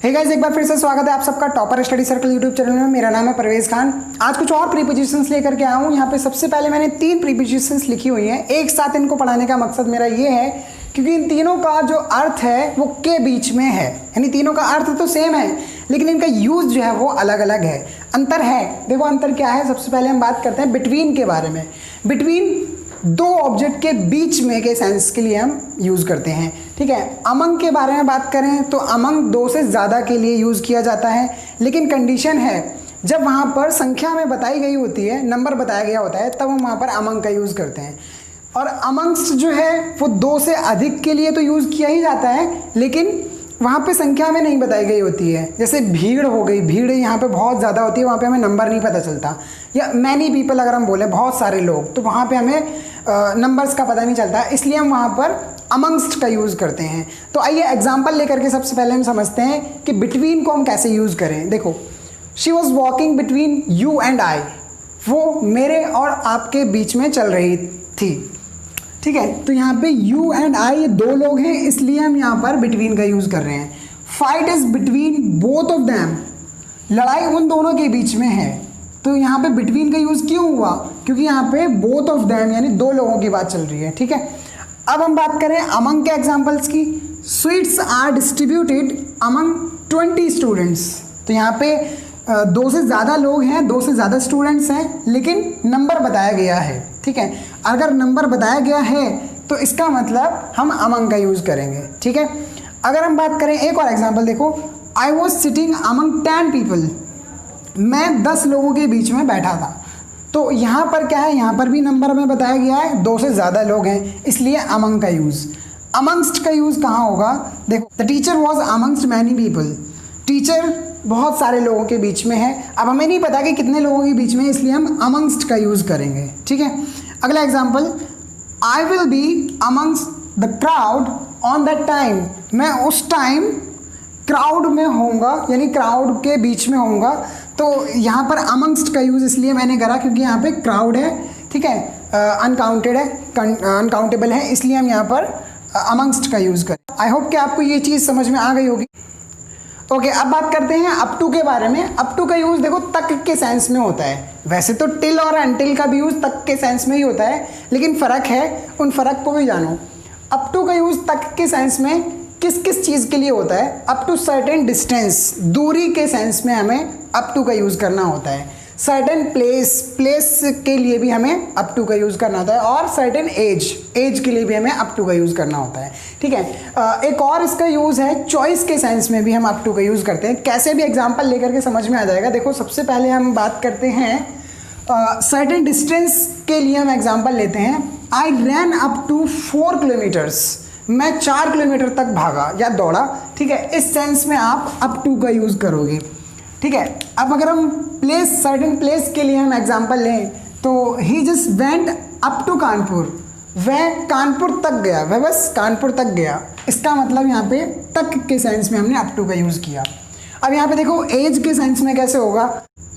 Hey guys, एक बार फिर से स्वागत है आप सबका topper study circle YouTube channel में। मेरा नाम है परवेज खान। आज कुछ और प्रीपोजिशंस लेकर के आया हूँ। यहाँ पे सबसे पहले मैंने 3 प्रीपोजिशंस लिखी हुई हैं। एक साथ इनको पढ़ाने का मकसद मेरा ये है क्योंकि इन तीनों का जो अर्थ है वो के बीच में है, यानी तीनों का अर्थ तो सेम है लेकिन इनका यूज जो है वो अलग अलग है। अंतर है, देखो अंतर क्या है। सबसे पहले हम बात करते हैं बिटवीन के बारे में। बिटवीन दो ऑब्जेक्ट के बीच में के सेंस के लिए हम यूज़ करते हैं, ठीक है। अमंग के बारे में बात करें तो अमंग 2 से ज़्यादा के लिए यूज़ किया जाता है, लेकिन कंडीशन है जब वहाँ पर संख्या में बताई गई होती है, नंबर बताया गया होता है, तब हम वहाँ पर अमंग का यूज़ करते हैं। और अमंग्स जो है वो 2 से अधिक के लिए तो यूज़ किया ही जाता है, लेकिन वहाँ पे संख्या में नहीं बताई गई होती है। जैसे भीड़ हो गई, भीड़ यहाँ पे बहुत ज़्यादा होती है, वहाँ पे हमें नंबर नहीं पता चलता। या मैनी पीपल अगर हम बोले बहुत सारे लोग, तो वहाँ पे हमें नंबर्स का पता नहीं चलता, इसलिए हम वहाँ पर अमंगस्ट का यूज़ करते हैं। तो आइए एग्जाम्पल लेकर के सबसे पहले हम समझते हैं कि बिटवीन को हम कैसे यूज़ करें। देखो, she was walking between you and I, वो मेरे और आपके बीच में चल रही थी, ठीक है। तो यहाँ पे यू एंड आई 2 लोग हैं, इसलिए हम यहाँ पर बिटवीन का यूज़ कर रहे हैं। Fight is between both of them, लड़ाई उन दोनों के बीच में है। तो यहाँ पे बिटवीन का यूज़ क्यों हुआ? क्योंकि यहाँ पे बोथ ऑफ देम यानी 2 लोगों की बात चल रही है, ठीक है। अब हम बात करें अमंग के एग्जाम्पल्स की। Sweets are distributed among 20 students. तो यहाँ पे 2 से ज़्यादा लोग हैं, 2 से ज़्यादा स्टूडेंट्स हैं, लेकिन नंबर बताया गया है, ठीक है। अगर नंबर बताया गया है तो इसका मतलब हम अमंग का यूज़ करेंगे, ठीक है। अगर हम बात करें एक और एग्जांपल, देखो, I was sitting among 10 people, मैं 10 लोगों के बीच में बैठा था। तो यहाँ पर क्या है, यहाँ पर भी नंबर में बताया गया है, 2 से ज़्यादा लोग हैं, इसलिए अमंग का यूज़। अमंगस्ट का यूज़ कहाँ होगा? देखो, the teacher was amongst many people, teacher बहुत सारे लोगों के बीच में है। अब हमें नहीं पता कि कितने लोगों के बीच में, इसलिए हम अमंगस्ट का यूज़ करेंगे, ठीक है। अगला example, I will be amongst the crowd on that time, मैं उस टाइम क्राउड में होऊंगा, यानी क्राउड के बीच में होऊंगा। तो यहाँ पर अमंगस्ट का यूज़ इसलिए मैंने करा क्योंकि यहाँ पे क्राउड है, ठीक है, अनकाउंटेड है, अनकाउंटेबल है, इसलिए हम यहाँ पर अमंगस्ट का यूज़ करें। आई होप कि आपको ये चीज़ समझ में आ गई होगी। ओके, अब बात करते हैं अप टू के बारे में। अप टू का यूज़ देखो तक के सेंस में होता है। वैसे तो टिल और अनटिल का भी यूज़ तक के सेंस में ही होता है, लेकिन फ़र्क है, उन फ़र्क को भी जानो। अप टू का यूज़ तक के सेंस में किस किस चीज़ के लिए होता है? अप टू सर्टेन डिस्टेंस, दूरी के सेंस में हमें अप टू का यूज़ करना होता है। सर्टेन प्लेस के लिए भी हमें अप टू का यूज़ करना होता है, और सर्टेन एज के लिए भी हमें अप टू का यूज़ करना होता है, ठीक है। एक और इसका यूज़ है चॉइस के सेंस में भी हम अप टू का यूज़ करते हैं। कैसे भी एग्जांपल लेकर के समझ में आ जाएगा। देखो, सबसे पहले हम बात करते हैं सर्टेन डिस्टेंस के लिए हम एग्जांपल लेते हैं। आई रैन अप टू 4 किलोमीटर्स, मैं 4 किलोमीटर तक भागा या दौड़ा, ठीक है। इस सेंस में आप अप टू का यूज़ करोगे, ठीक है। अब अगर हम सर्टेन प्लेस के लिए हम एग्जांपल लें तो he just went up to Kanpur, वह कानपुर तक गया, वह बस कानपुर तक गया। इसका मतलब यहाँ पे तक के सेंस में हमने अप टू का यूज़ किया। अब यहाँ पे देखो एज के सेंस में कैसे होगा।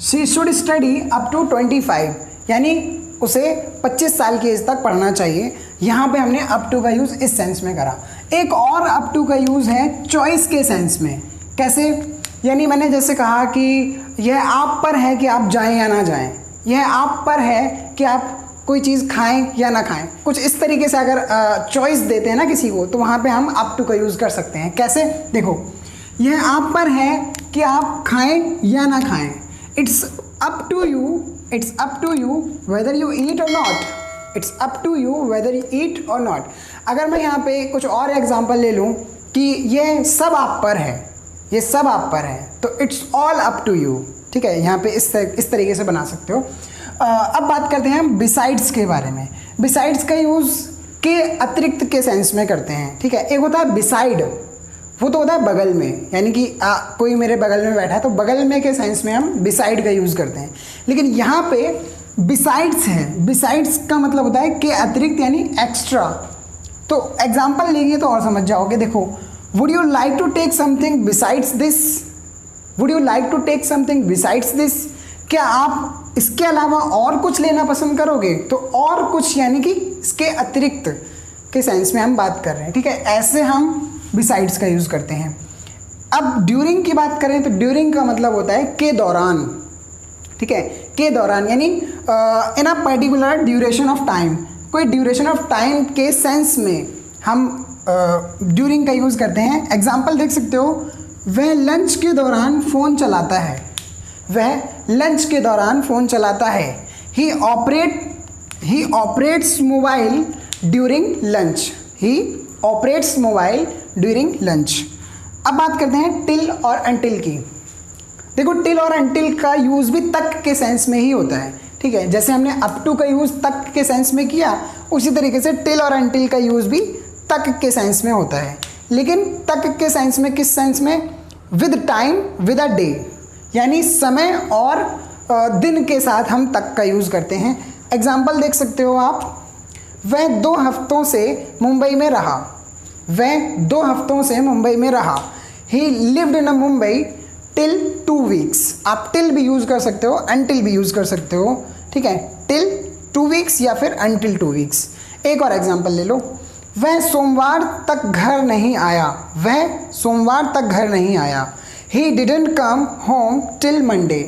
She should study up to 25, यानी उसे 25 साल की एज तक पढ़ना चाहिए। यहाँ पे हमने अप टू का यूज़ इस सेंस में करा। एक और अप टू का यूज़ है चॉइस के सेंस में। कैसे? यानी मैंने जैसे कहा कि यह आप पर है कि आप जाएं या ना जाएं, यह आप पर है कि आप कोई चीज़ खाएं या ना खाएं। कुछ इस तरीके से अगर चॉइस देते हैं ना किसी को, तो वहाँ पे हम अप टू का यूज़ कर सकते हैं। कैसे? देखो, यह आप पर है कि आप खाएं या ना खाएं। It's up to you whether you eat or not. It's up to you whether you eat or not. अगर मैं यहाँ पे कुछ और एग्जाम्पल ले लूँ कि यह सब आप पर है, ये सब आप पर है, तो it's all up to you, ठीक है। यहाँ पे इस तरीके से बना सकते हो। अब बात करते हैं हम बिसाइड्स के बारे में। बिसाइड्स का यूज़ के अतिरिक्त के सेंस में करते हैं, ठीक है। एक होता है बिसाइड, वो तो होता है बगल में, यानी कि कोई मेरे बगल में बैठा है, तो बगल में के सेंस में हम बिसाइड का यूज़ करते हैं। लेकिन यहाँ पे बिसाइड्स है, बिसाइड्स का मतलब होता है के अतिरिक्त, यानी एक्स्ट्रा। तो एग्जाम्पल लेंगे तो और समझ जाओगे। देखो, Would you like to take something besides this? Would you like to take something besides this? क्या आप इसके अलावा और कुछ लेना पसंद करोगे? तो और कुछ यानी कि इसके अतिरिक्त के सेंस में हम बात कर रहे हैं, ठीक है। ऐसे हम besides का यूज़ करते हैं। अब ड्यूरिंग की बात करें तो ड्यूरिंग का मतलब होता है के दौरान, ठीक है, के दौरान, यानी in a particular duration of time, कोई ड्यूरेशन ऑफ टाइम के सेंस में हम ड्यूरिंग का यूज़ करते हैं। एग्जाम्पल देख सकते हो, वह लंच के दौरान फ़ोन चलाता है, वह लंच के दौरान फ़ोन चलाता है। ही ऑपरेट्स मोबाइल ड्यूरिंग लंच, ही ऑपरेट्स मोबाइल ड्यूरिंग लंच। अब बात करते हैं टिल और अनटिल की। देखो टिल और अनटिल का यूज़ भी तक के सेंस में ही होता है, ठीक है, जैसे हमने अप टू का यूज़ तक के सेंस में किया, उसी तरीके से टिल और अनटिल का यूज़ भी तक के सेंस में होता है। लेकिन तक के सेंस में किस सेंस में? With time with a day, यानी समय और दिन के साथ हम तक का यूज़ करते हैं। एग्जाम्पल देख सकते हो आप, वह 2 हफ्तों से मुंबई में रहा, वह 2 हफ्तों से मुंबई में रहा। ही lived in Mumbai till 2 weeks. आप टिल भी यूज़ कर सकते हो, अनटिल भी यूज़ कर सकते हो, ठीक है, टिल 2 वीक्स या फिर अनटिल 2 वीक्स। एक और एग्जाम्पल ले लो, वह सोमवार तक घर नहीं आया, वह सोमवार तक घर नहीं आया। He didn't come home till Monday,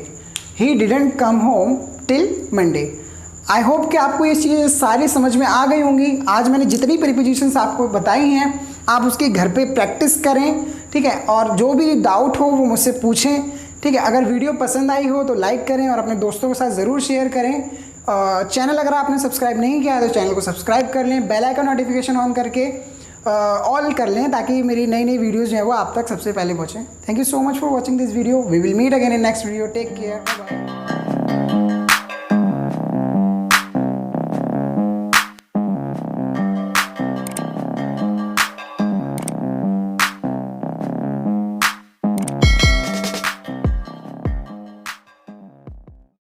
he didn't come home till Monday. I hope कि आपको ये चीज़ें सारी समझ में आ गई होंगी। आज मैंने जितनी प्रीपोजिशंस आपको बताई हैं आप उसके घर पे प्रैक्टिस करें, ठीक है, और जो भी डाउट हो वो मुझसे पूछें, ठीक है। अगर वीडियो पसंद आई हो तो लाइक करें और अपने दोस्तों के साथ ज़रूर शेयर करें। चैनल अगर आपने सब्सक्राइब नहीं किया है तो चैनल को सब्सक्राइब कर लें, बेल आइकन नोटिफिकेशन ऑन करके ऑल कर लें, ताकि मेरी नई नई वीडियोज़ जो है वो आप तक सबसे पहले पहुँचें। Thank you so much for watching this video. We will meet again in next video. Take care, bye bye.